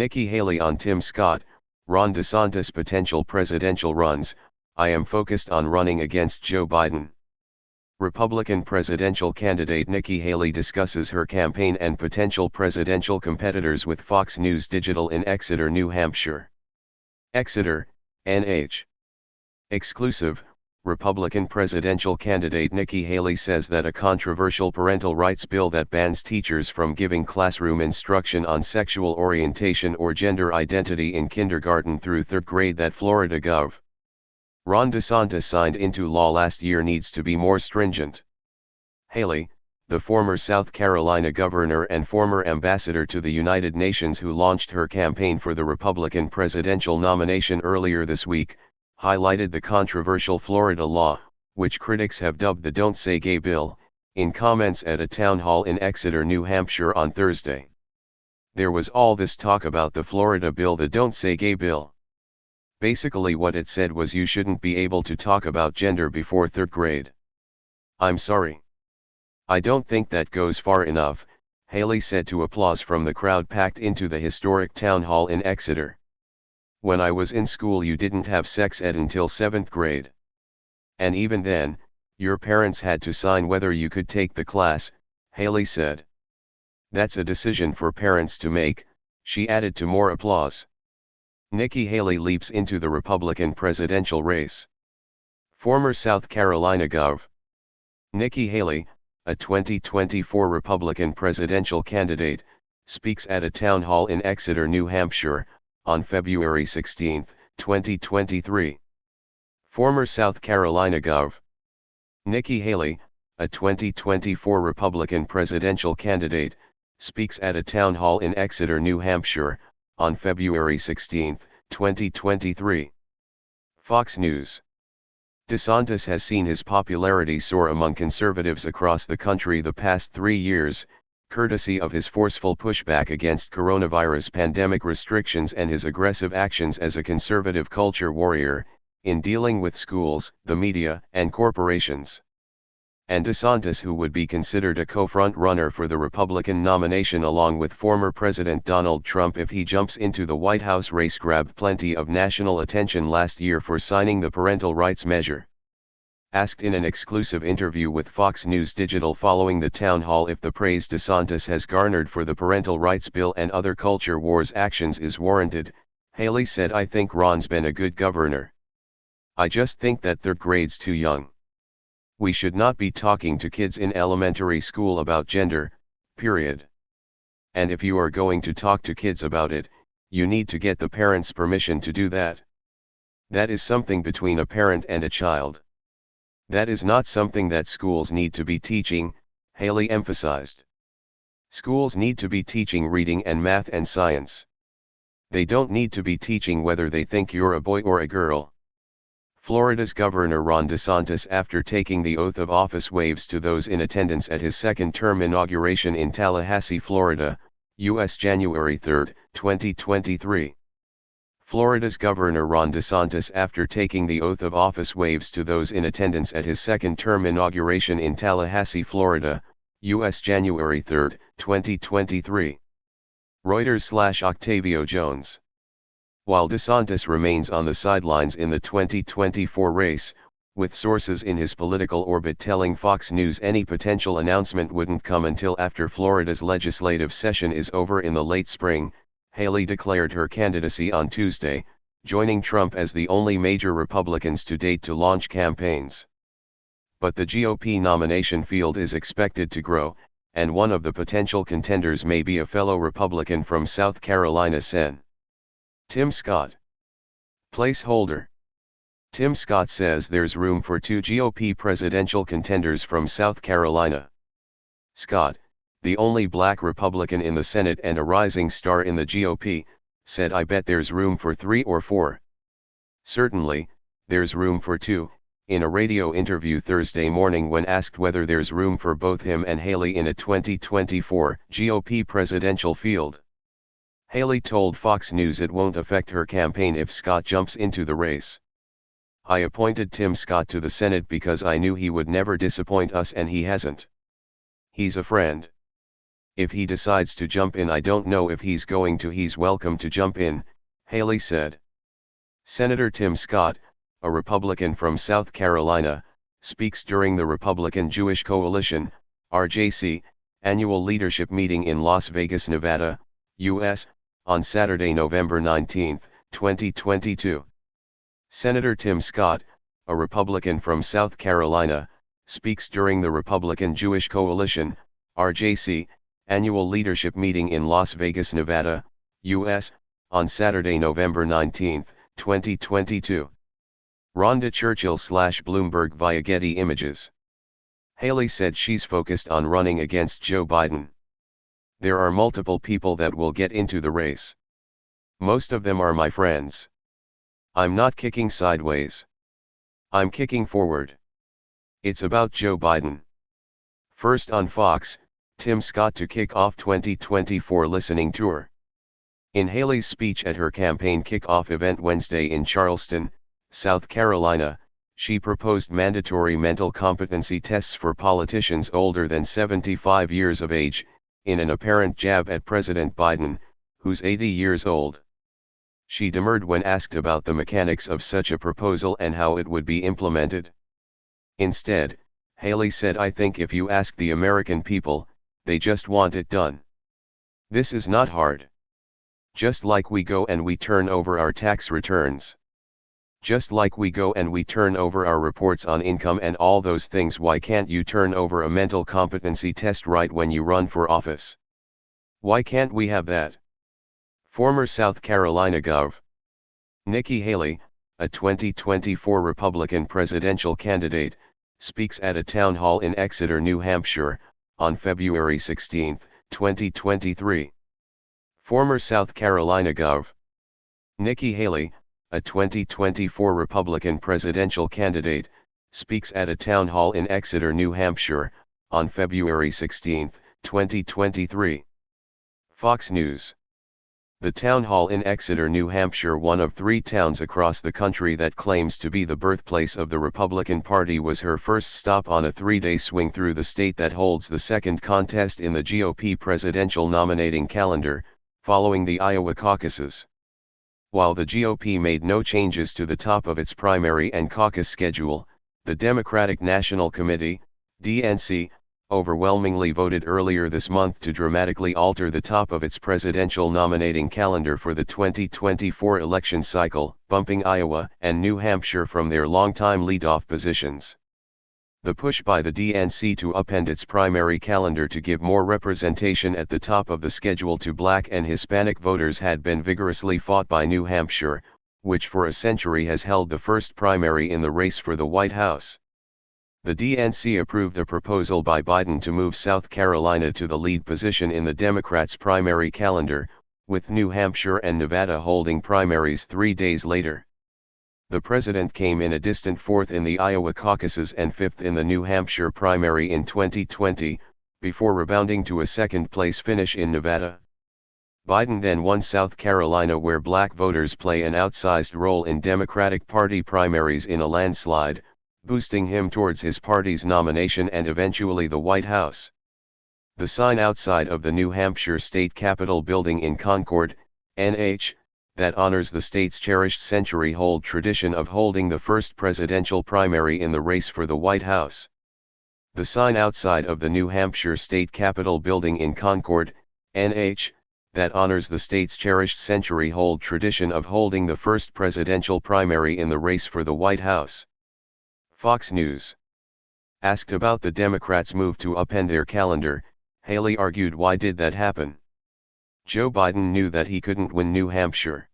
Nikki Haley on Tim Scott, Ron DeSantis potential presidential runs. I am focused on running against Joe Biden. Republican presidential candidate Nikki Haley discusses her campaign and potential presidential competitors with Fox News Digital in Exeter, New Hampshire. Exeter, NH. Exclusive. Republican presidential candidate Nikki Haley says that a controversial parental rights bill that bans teachers from giving classroom instruction on sexual orientation or gender identity in kindergarten through third grade that Florida Gov. Ron DeSantis signed into law last year needs to be more stringent. Haley, the former South Carolina governor and former ambassador to the United Nations who launched her campaign for the Republican presidential nomination earlier this week, highlighted the controversial Florida law, which critics have dubbed the Don't Say Gay bill, in comments at a town hall in Exeter, New Hampshire on Thursday. There was all this talk about the Florida bill, the Don't Say Gay bill. Basically what it said was you shouldn't be able to talk about gender before third grade. I'm sorry. I don't think that goes far enough, Haley said to applause from the crowd packed into the historic town hall in Exeter. When I was in school you didn't have sex ed until 7th grade. And even then, your parents had to sign whether you could take the class, Haley said. That's a decision for parents to make, she added to more applause. Nikki Haley leaps into the Republican presidential race. Former South Carolina Gov. Nikki Haley, a 2024 Republican presidential candidate, speaks at a town hall in Exeter, New Hampshire, on February 16, 2023. Former South Carolina Gov. Nikki Haley, a 2024 Republican presidential candidate, speaks at a town hall in Exeter, New Hampshire, on February 16, 2023. Fox News. DeSantis has seen his popularity soar among conservatives across the country the past 3 years, courtesy of his forceful pushback against coronavirus pandemic restrictions and his aggressive actions as a conservative culture warrior, in dealing with schools, the media, and corporations. And DeSantis, who would be considered a co-front runner for the Republican nomination along with former President Donald Trump if he jumps into the White House race, grabbed plenty of national attention last year for signing the parental rights measure. Asked in an exclusive interview with Fox News Digital following the town hall if the praise DeSantis has garnered for the parental rights bill and other culture wars actions is warranted, Haley said, I think Ron's been a good governor. I just think that third grade's too young. We should not be talking to kids in elementary school about gender, period. And if you are going to talk to kids about it, you need to get the parents' permission to do that. That is something between a parent and a child. That is not something that schools need to be teaching, Haley emphasized. Schools need to be teaching reading and math and science. They don't need to be teaching whether they think you're a boy or a girl. Florida's Governor Ron DeSantis, after taking the oath of office, waves to those in attendance at his second-term inauguration in Tallahassee, Florida, U.S. January 3, 2023. Florida's Governor Ron DeSantis, after taking the oath of office, waves to those in attendance at his second-term inauguration in Tallahassee, Florida, U.S. January 3, 2023. Reuters/Octavio Jones. While DeSantis remains on the sidelines in the 2024 race, with sources in his political orbit telling Fox News any potential announcement wouldn't come until after Florida's legislative session is over in the late spring, Haley declared her candidacy on Tuesday, joining Trump as the only major Republicans to date to launch campaigns. But the GOP nomination field is expected to grow, and one of the potential contenders may be a fellow Republican from South Carolina, Sen. Tim Scott. Placeholder. Tim Scott says there's room for 2 GOP presidential contenders from South Carolina. Scott, the only black Republican in the Senate and a rising star in the GOP, said, I bet there's room for 3 or 4. Certainly, there's room for 2, in a radio interview Thursday morning when asked whether there's room for both him and Haley in a 2024 GOP presidential field. Haley told Fox News it won't affect her campaign if Scott jumps into the race. I appointed Tim Scott to the Senate because I knew he would never disappoint us, and he hasn't. He's a friend. If he decides to jump in, I don't know if he's going to. He's welcome to jump in, Haley said. Senator Tim Scott, a Republican from South Carolina, speaks during the Republican Jewish Coalition, RJC, annual leadership meeting in Las Vegas, Nevada, U.S., on Saturday, November 19, 2022. Senator Tim Scott, a Republican from South Carolina, speaks during the Republican Jewish Coalition, RJC, annual leadership meeting in Las Vegas, Nevada, U.S., on Saturday, November 19, 2022. Rhonda Churchill/Bloomberg via Getty Images. Haley said she's focused on running against Joe Biden. There are multiple people that will get into the race. Most of them are my friends. I'm not kicking sideways. I'm kicking forward. It's about Joe Biden. First on Fox, Tim Scott to kick off 2024 listening tour. In Haley's speech at her campaign kickoff event Wednesday in Charleston, South Carolina, she proposed mandatory mental competency tests for politicians older than 75 years of age, in an apparent jab at President Biden, who's 80 years old. She demurred when asked about the mechanics of such a proposal and how it would be implemented. Instead, Haley said, "I think if you ask the American people, they just want it done. This is not hard. Just like we go and we turn over our tax returns. Just like we go and we turn over our reports on income and all those things, why can't you turn over a mental competency test right when you run for office? Why can't we have that?" Former South Carolina Gov. Nikki Haley, a 2024 Republican presidential candidate, speaks at a town hall in Exeter, New Hampshire, on February 16, 2023. Former South Carolina Gov. Nikki Haley, a 2024 Republican presidential candidate, speaks at a town hall in Exeter, New Hampshire, on February 16, 2023. Fox News. The town hall in Exeter, New Hampshire, one of 3 towns across the country that claims to be the birthplace of the Republican Party, was her first stop on a 3-day swing through the state that holds the second contest in the GOP presidential nominating calendar, following the Iowa caucuses. While the GOP made no changes to the top of its primary and caucus schedule, the Democratic National Committee, DNC, overwhelmingly voted earlier this month to dramatically alter the top of its presidential nominating calendar for the 2024 election cycle, bumping Iowa and New Hampshire from their longtime leadoff positions. The push by the DNC to upend its primary calendar to give more representation at the top of the schedule to Black and Hispanic voters had been vigorously fought by New Hampshire, which for a century has held the first primary in the race for the White House. The DNC approved a proposal by Biden to move South Carolina to the lead position in the Democrats' primary calendar, with New Hampshire and Nevada holding primaries 3 days later. The president came in a distant 4th in the Iowa caucuses and 5th in the New Hampshire primary in 2020, before rebounding to a second-place finish in Nevada. Biden then won South Carolina, where Black voters play an outsized role in Democratic Party primaries, in a landslide, boosting him towards his party's nomination and eventually the White House. The sign outside of the New Hampshire State Capitol building in Concord, NH, that honors the state's cherished century-old tradition of holding the first presidential primary in the race for the White House. The sign outside of the New Hampshire State Capitol building in Concord, NH, that honors the state's cherished century-old tradition of holding the first presidential primary in the race for the White House. Fox News. Asked about the Democrats' move to upend their calendar, Haley argued, "Why did that happen? Joe Biden knew that he couldn't win New Hampshire.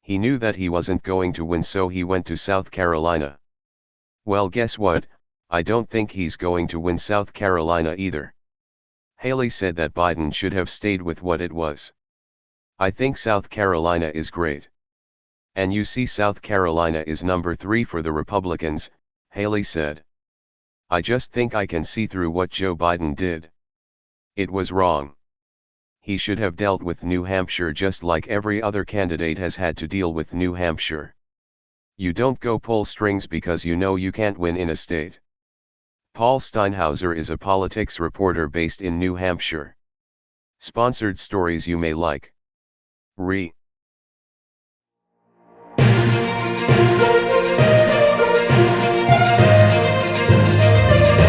He knew that he wasn't going to win, so he went to South Carolina. Well, guess what? I don't think he's going to win South Carolina either." Haley said that Biden should have stayed with what it was. "I think South Carolina is great. And you see, South Carolina is number 3 for the Republicans," Haley said. "I just think I can see through what Joe Biden did. It was wrong. He should have dealt with New Hampshire just like every other candidate has had to deal with New Hampshire. You don't go pull strings because you know you can't win in a state." Paul Steinhauser is a politics reporter based in New Hampshire. Sponsored stories you may like. Re.